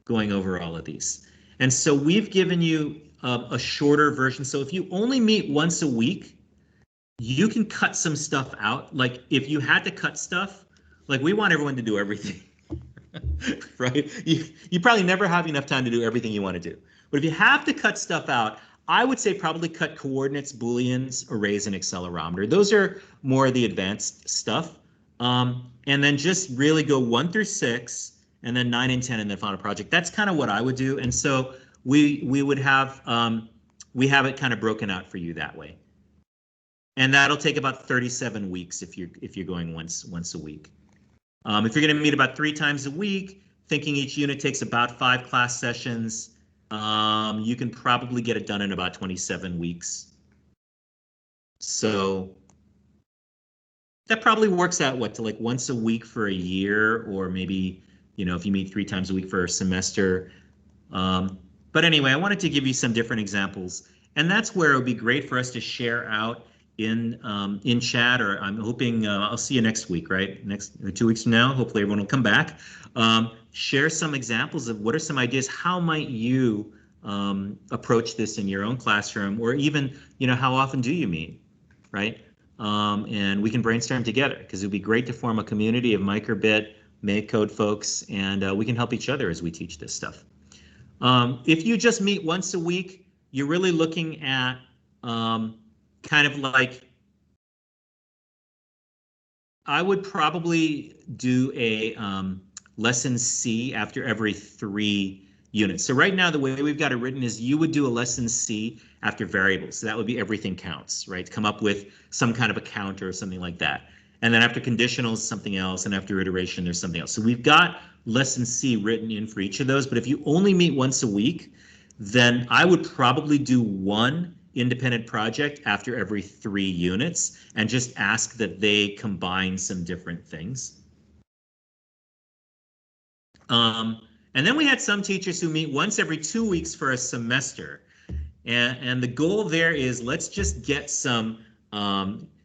going over all of these. And so we've given you a shorter version. So if you only meet once a week, you can cut some stuff out. Like if you had to cut stuff, like we want everyone to do everything, right? You probably never have enough time to do everything you want to do. But if you have to cut stuff out, I would say probably cut coordinates, booleans, arrays, and accelerometer. Those are more of the advanced stuff. And then just really go 1 through 6, and then 9 and 10, and then final project. That's kind of what I would do. And so we would have we have it kind of broken out for you that way. And that'll take about 37 weeks if you're going once a week. If you're going to meet about 3 times a week, thinking each unit takes about 5 class sessions, you can probably get it done in about 27 weeks. So that probably works out to like once a week for a year, or maybe, if you meet 3 times a week for a semester. But anyway, I wanted to give you some different examples, and that's where it would be great for us to share out in chat, or I'm hoping I'll see you next week, right? Next 2 weeks from now, hopefully everyone will come back. Share some examples of what are some ideas. How might you approach this in your own classroom, or even, how often do you meet, right? And we can brainstorm together, because it would be great to form a community of microbit MakeCode folks, and we can help each other as we teach this stuff. If you just meet once a week, you're really looking at kind of like, I would probably do a lesson C after every 3 units. So right now, the way we've got it written is you would do a lesson C after variables. So that would be everything counts, right? Come up with some kind of a counter or something like that. And then after conditionals, something else. And after iteration, there's something else. So we've got lesson C written in for each of those. But if you only meet once a week, then I would probably do 1 independent project after every 3 units and just ask that they combine some different things. And then we had some teachers who meet once every 2 weeks for a semester. And the goal there is, let's just get some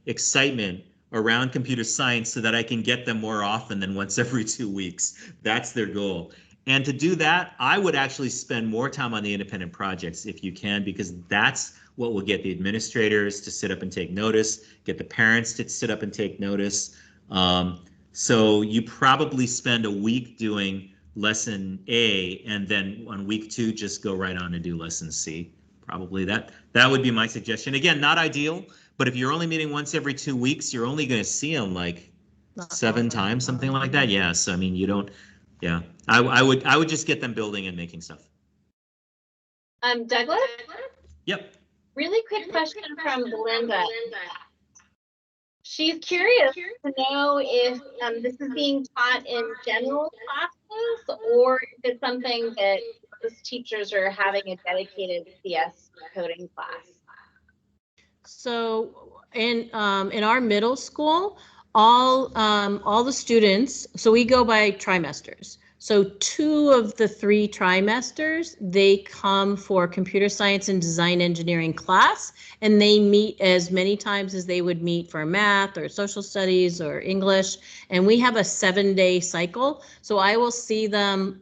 excitement around computer science so that I can get them more often than once every 2 weeks. That's their goal. And to do that, I would actually spend more time on the independent projects if you can, because that's what will get the administrators to sit up and take notice, get the parents to sit up and take notice. So you probably spend a week doing lesson A, and then on week 2, just go right on and do lesson C. Probably that would be my suggestion. Again, not ideal, but if you're only meeting once every 2 weeks, you're only going to see them like 7 times, something like that. Yeah. So I mean, you don't. Yeah, I would just get them building and making stuff. Douglas? Yep. Really quick question from Belinda. She's curious to know if this is being taught in general classes, or if it's something that those teachers are having a dedicated CS coding class. So in our middle school, all the students, so we go by trimesters. So 2 of the 3 trimesters, they come for computer science and design engineering class, and they meet as many times as they would meet for math or social studies or English. And we have a 7-day cycle. So I will see them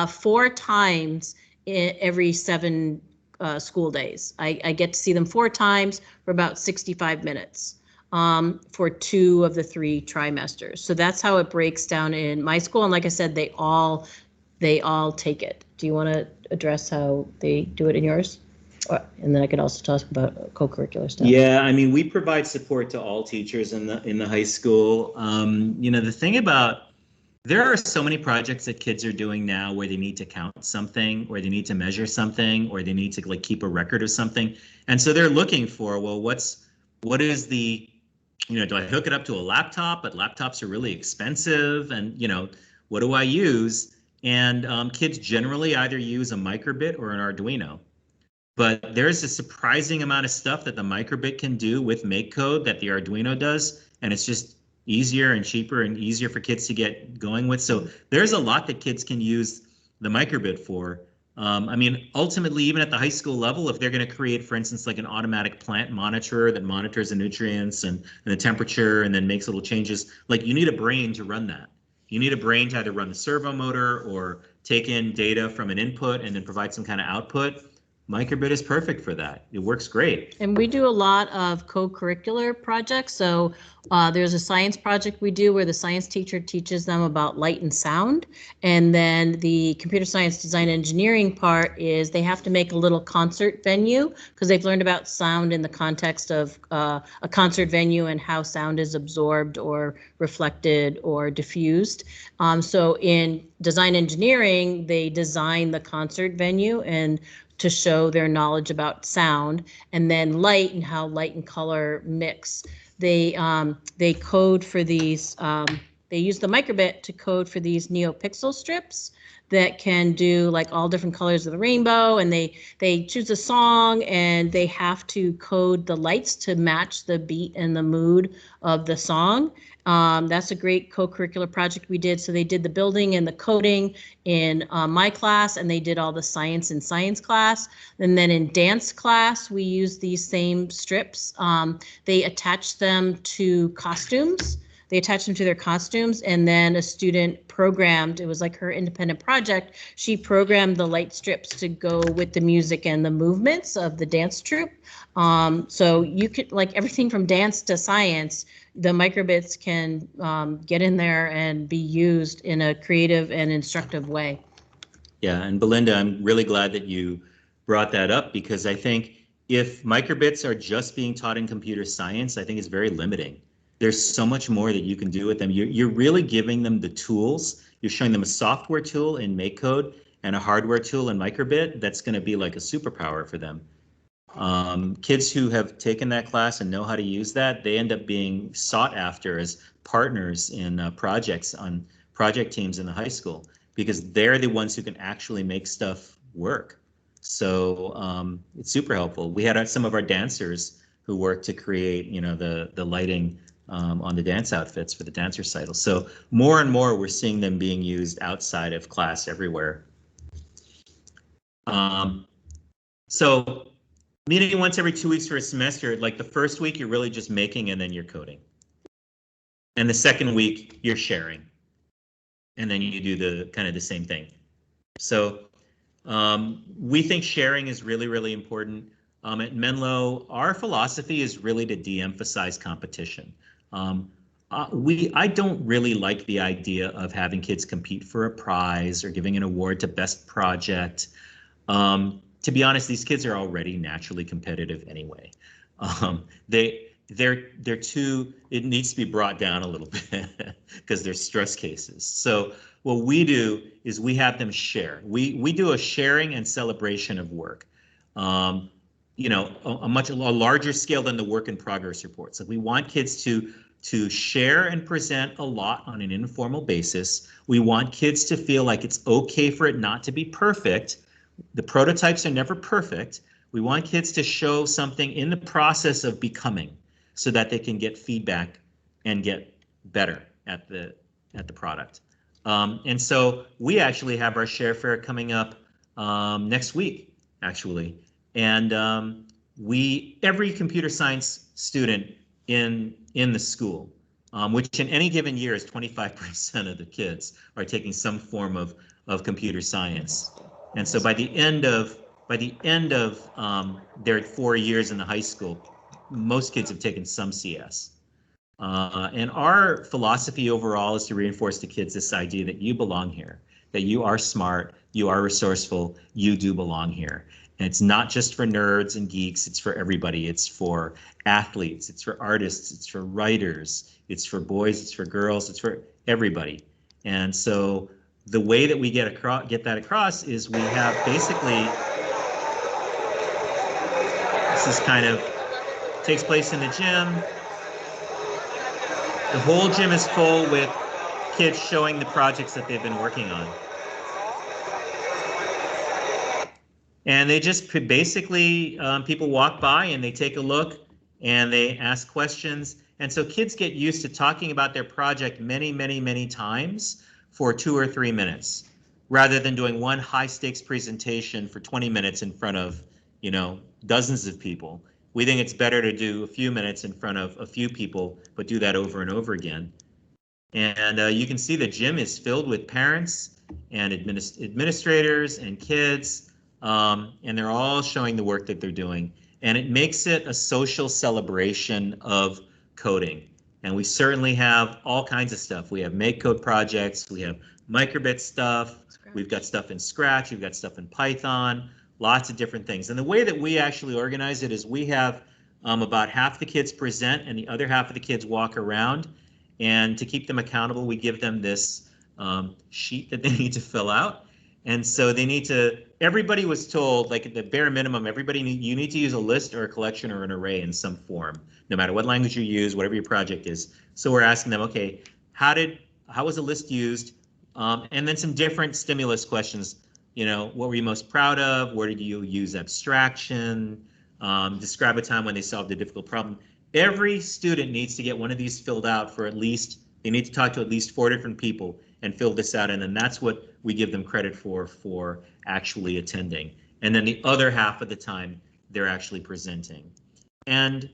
4 times every 7 school days. I get to see them 4 times for about 65 minutes. For 2 of the 3 trimesters. So that's how it breaks down in my school. And like I said, they all take it. Do you want to address how they do it in yours? And then I could also talk about co-curricular stuff. Yeah, I mean, we provide support to all teachers in the high school. The thing about, there are so many projects that kids are doing now where they need to count something, or they need to measure something, or they need to like keep a record of something. And so they're looking for, well, what is the, do I hook it up to a laptop? But laptops are really expensive, and what do I use? And kids generally either use a microbit or an Arduino. But there's a surprising amount of stuff that the microbit can do with MakeCode that the Arduino does, and it's just easier and cheaper and easier for kids to get going with. So there's a lot that kids can use the microbit for. I mean, ultimately, even at the high school level, if they're going to create, for instance, like an automatic plant monitor that monitors the nutrients and the temperature and then makes little changes, like you need a brain to run that. You need a brain to either run the servo motor or take in data from an input and then provide some kind of output. Microbit is perfect for that. It works great. And we do a lot of co-curricular projects. So there's a science project we do where the science teacher teaches them about light and sound. And then the computer science design engineering part is they have to make a little concert venue because they've learned about sound in the context of a concert venue and how sound is absorbed or reflected or diffused. So in design engineering, they design the concert venue and to show their knowledge about sound, and then light and how light and color mix. They code for these. They use the microbit to code for these NeoPixel strips that can do like all different colors of the rainbow, and they choose a song and they have to code the lights to match the beat and the mood of the song. That's a great co-curricular project we did. So they did the building and the coding in my class, and they did all the science in science class. And then in dance class, we used these same strips. They attached them to costumes. They attached them to their costumes, and then a student programmed, it was like her independent project, she programmed the light strips to go with the music and the movements of the dance troupe. So you could, like everything from dance to science, the microbits can get in there and be used in a creative and instructive way. Yeah, and Belinda, I'm really glad that you brought that up because I think if microbits are just being taught in computer science, I think it's very limiting. There's so much more that you can do with them. You're really giving them the tools. You're showing them a software tool in MakeCode and a hardware tool in microbit that's going to be like a superpower for them. Kids who have taken that class and know how to use that, they end up being sought after as partners in projects on project teams in the high school because they're the ones who can actually make stuff work. So it's super helpful. We had some of our dancers who worked to create, you know, the lighting on the dance outfits for the dance recitals. So more and more we're seeing them being used outside of class everywhere. So meeting once every 2 weeks for a semester, like the first week you're really just making and then you're coding. And the second week you're sharing. And then you do the kind of the same thing. So we think sharing is really, really important. At Menlo, our philosophy is really to de-emphasize competition. I don't really like the idea of having kids compete for a prize or giving an award to best project. To be honest, these kids are already naturally competitive anyway. They're too, it needs to be brought down a little bit because they're stress cases. So what we do is we have them share. We do a sharing and celebration of work. You know, a larger scale than the work in progress reports. So we want kids to share and present a lot on an informal basis. We want kids to feel like it's okay for it not to be perfect. The prototypes are never perfect. We want kids to show something in the process of becoming so that they can get feedback and get better at the product. And so we actually have our Share Fair coming up next week, actually. And every computer science student in the school, which in any given year is 25% of the kids, are taking some form of computer science. And so by the end of their 4 years in the high school, most kids have taken some CS. And our philosophy overall is to reinforce to kids this idea that you belong here, that you are smart, you are resourceful, you do belong here. And it's not just for nerds and geeks, it's for everybody. It's for athletes, it's for artists, it's for writers, it's for boys, it's for girls, it's for everybody. And so the way that we get that across is we have basically, this is kind of, takes place in the gym. The whole gym is full with kids showing the projects that they've been working on. And they just basically, people walk by and they take a look and they ask questions. And so kids get used to talking about their project many, many, many times for 2 or 3 minutes. rather than doing one high stakes presentation for 20 minutes in front of, dozens of people. We think it's better to do a few minutes in front of a few people, but do that over and over again. And you can see the gym is filled with parents and administrators and kids, and they're all showing the work that they're doing. And it makes it a social celebration of coding. And we certainly have all kinds of stuff. We have MakeCode projects, we have microbit stuff, we've got stuff in Scratch, we've got stuff in Python, lots of different things. And the way that we actually organize it is we have about half the kids present and the other half of the kids walk around. And to keep them accountable, we give them this sheet that they need to fill out. And so they need to, everybody was told, like at the bare minimum, you need to use a list or a collection or an array in some form, no matter what language you use, whatever your project is. So we're asking them, okay, how was a list used? And then some different stimulus questions. What were you most proud of? Where did you use abstraction? Describe a time when they solved a difficult problem. Every student needs to get one of these filled out for they need to talk to at least 4 different people and fill this out. And then that's what we give them credit for actually attending. And then the other half of the time, they're actually presenting. And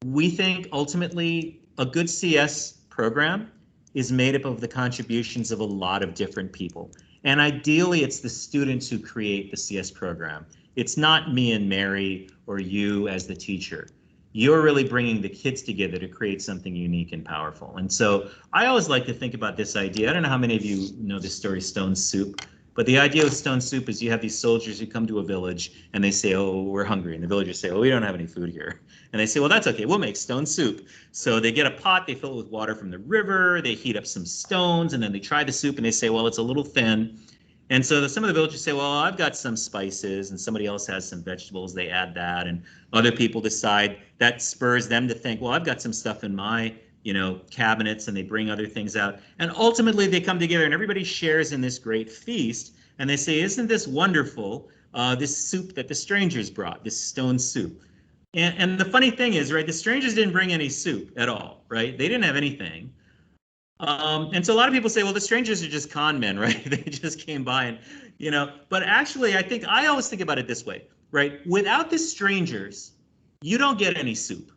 we think ultimately a good CS program is made up of the contributions of a lot of different people. And ideally, it's the students who create the CS program. It's not me and Mary or you as the teacher. You're really bringing the kids together to create something unique and powerful. And so I always like to think about this idea. I don't know how many of you know this story, Stone Soup, but the idea of Stone Soup is you have these soldiers who come to a village and they say, oh, we're hungry. And the villagers say, oh, we don't have any food here. And they say, well, that's okay, we'll make stone soup. So they get a pot, they fill it with water from the river, they heat up some stones, and then they try the soup and they say, well, it's a little thin. And so some of the villagers say, well, I've got some spices, and somebody else has some vegetables, they add that, and other people decide that spurs them to think, well, I've got some stuff in my cabinets, and they bring other things out. And ultimately they come together and everybody shares in this great feast, and they say, isn't this wonderful, this soup that the strangers brought, this stone soup. And the funny thing is, right, the strangers didn't bring any soup at all, right? They didn't have anything. And so a lot of people say, well, the strangers are just con men, right? They just came by and, but actually I always think about it this way, right? Without the strangers, you don't get any soup.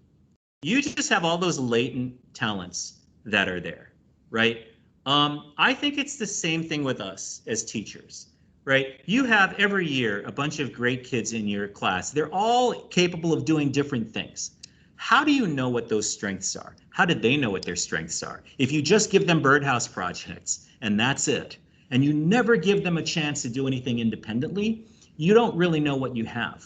You just have all those latent talents that are there, right? I think it's the same thing with us as teachers, right? You have every year a bunch of great kids in your class. They're all capable of doing different things. How do you know what those strengths are? How did they know what their strengths are? If you just give them birdhouse projects and that's it, and you never give them a chance to do anything independently, you don't really know what you have.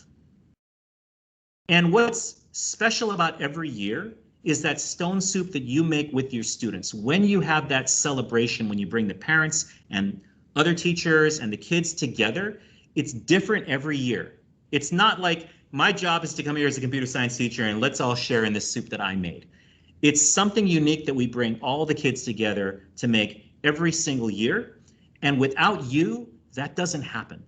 And what's special about every year is that stone soup that you make with your students. When you have that celebration, when you bring the parents and other teachers and the kids together, it's different every year. It's not like my job is to come here as a computer science teacher and let's all share in this soup that I made. It's something unique that we bring all the kids together to make every single year. And without you, that doesn't happen.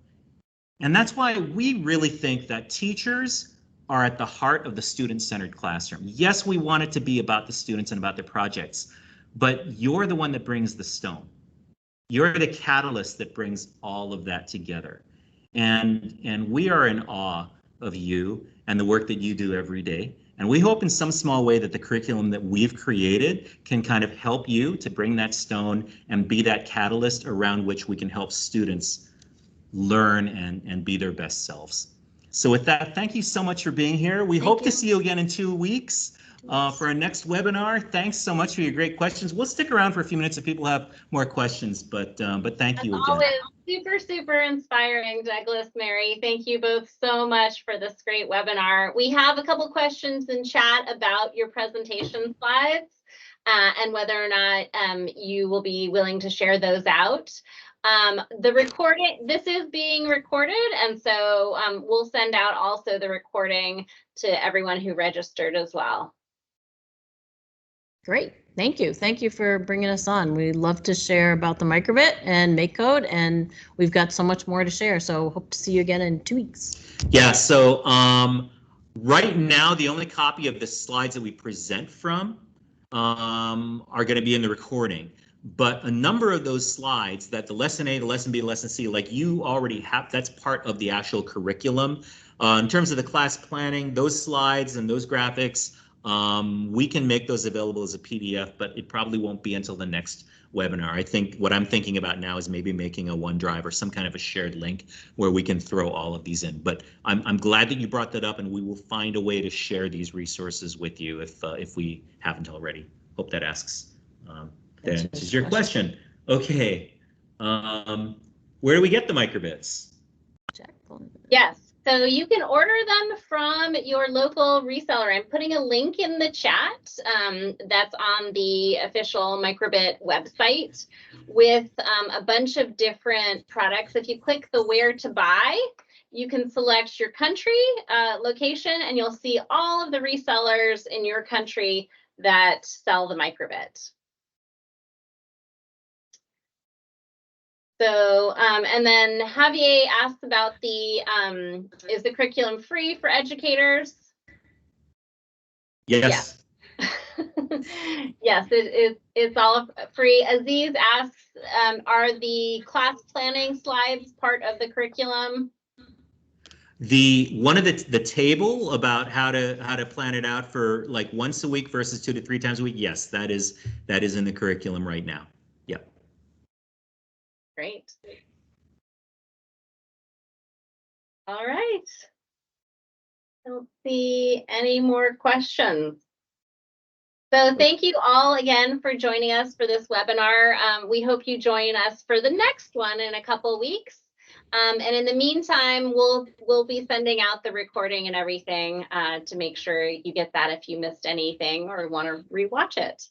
And that's why we really think that teachers are at the heart of the student-centered classroom. Yes, we want it to be about the students and about their projects, but you're the one that brings the stone. You're the catalyst that brings all of that together. And we are in awe of you and the work that you do every day. And we hope in some small way that the curriculum that we've created can kind of help you to bring that stone and be that catalyst around which we can help students learn and be their best selves. So with that, thank you so much for being here. We hope to see you again in 2 weeks for our next webinar. Thanks so much for your great questions. We'll stick around for a few minutes if people have more questions, but thank you again. Always super inspiring, Douglas, Mary. Thank you both so much for this great webinar. We have a couple questions in chat about your presentation slides and whether or not you will be willing to share those out. This is being recorded, and so we'll send out also the recording to everyone who registered as well. Great. Thank you. Thank you for bringing us on. We love to share about the microbit and MakeCode, and we've got so much more to share. So hope to see you again in 2 weeks. Yeah, so right now, the only copy of the slides that we present from are going to be in the recording. but a number of those slides that the lesson A, the lesson B, the lesson C, like you already have, that's part of the actual curriculum. In terms of the class planning, those slides and those graphics, we can make those available as a PDF, but it probably won't be until the next webinar. I think what I'm thinking about now is maybe making a OneDrive or some kind of a shared link where we can throw all of these in. But I'm glad that you brought that up, and we will find a way to share these resources with you if we haven't already. Hope that that answers your question. Okay. Where do we get the microbits? Yes. So you can order them from your local reseller. I'm putting a link in the chat that's on the official microbit website with a bunch of different products. If you click the where to buy, you can select your country, location, and you'll see all of the resellers in your country that sell the microbit. So, and then Javier asked about is the curriculum free for educators? Yes. Yes, it's all free. Aziz asks, are the class planning slides part of the curriculum? One of the table about how to plan it out for like once a week versus 2 to 3 times a week. Yes, that is in the curriculum right now. Yep. Great. All right. I don't see any more questions. So thank you all again for joining us for this webinar. We hope you join us for the next one in a couple of weeks. And in the meantime, we'll be sending out the recording and everything to make sure you get that if you missed anything or want to rewatch it.